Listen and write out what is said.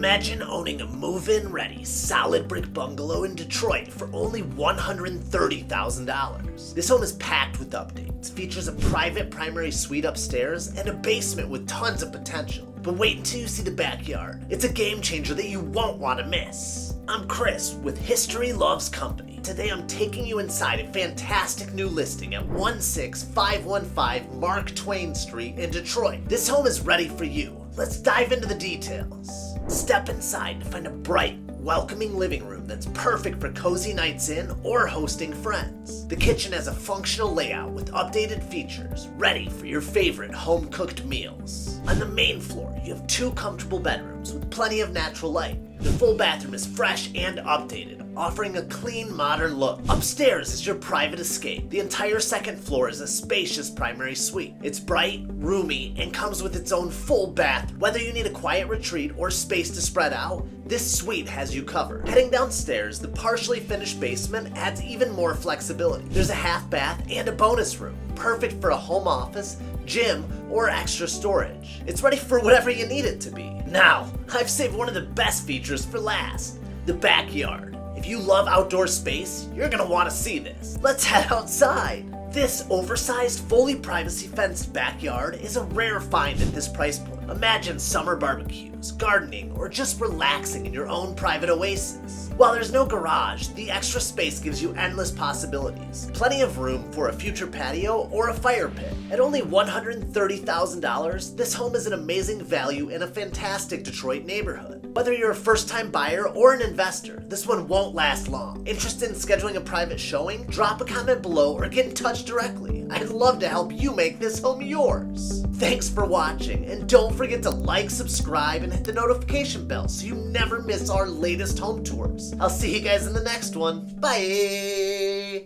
Imagine owning a move-in ready, solid brick bungalow in Detroit for only $130,000. This home is packed with updates, features a private primary suite upstairs, and a basement with tons of potential. But wait until you see the backyard. It's a game changer that you won't want to miss. I'm Chris with History Loves Company. Today I'm taking you inside a fantastic new listing at 16515 Mark Twain Street in Detroit. This home is ready for you. Let's dive into the details. Step inside to find a bright, welcoming living room that's perfect for cozy nights in or hosting friends. The kitchen has a functional layout with updated features, ready for your favorite home-cooked meals. On the main floor, you have 2 comfortable bedrooms with plenty of natural light. The full bathroom is fresh and updated, offering a clean, modern look. Upstairs is your private escape. The entire second floor is a spacious primary suite. It's bright, roomy, and comes with its own full bath. Whether you need a quiet retreat or space to spread out, this suite has you covered. Heading downstairs, the partially finished basement adds even more flexibility. There's a half bath and a bonus room, perfect for a home office, gym, or extra storage. It's ready for whatever you need it to be. Now, I've saved one of the best features for last, the backyard. If you love outdoor space, you're gonna want to see this. Let's head outside. This oversized, fully privacy fenced backyard is a rare find at this price point. Imagine summer barbecues, gardening, or just relaxing in your own private oasis. While there's no garage, the extra space gives you endless possibilities. Plenty of room for a future patio or a fire pit. At only $130,000, this home is an amazing value in a fantastic Detroit neighborhood. Whether you're a first-time buyer or an investor, this one won't last long. Interested in scheduling a private showing? Drop a comment below or get in touch directly. I'd love to help you make this home yours. Thanks for watching, and don't forget to like, subscribe, and hit the notification bell so you never miss our latest home tours. I'll see you guys in the next one. Bye!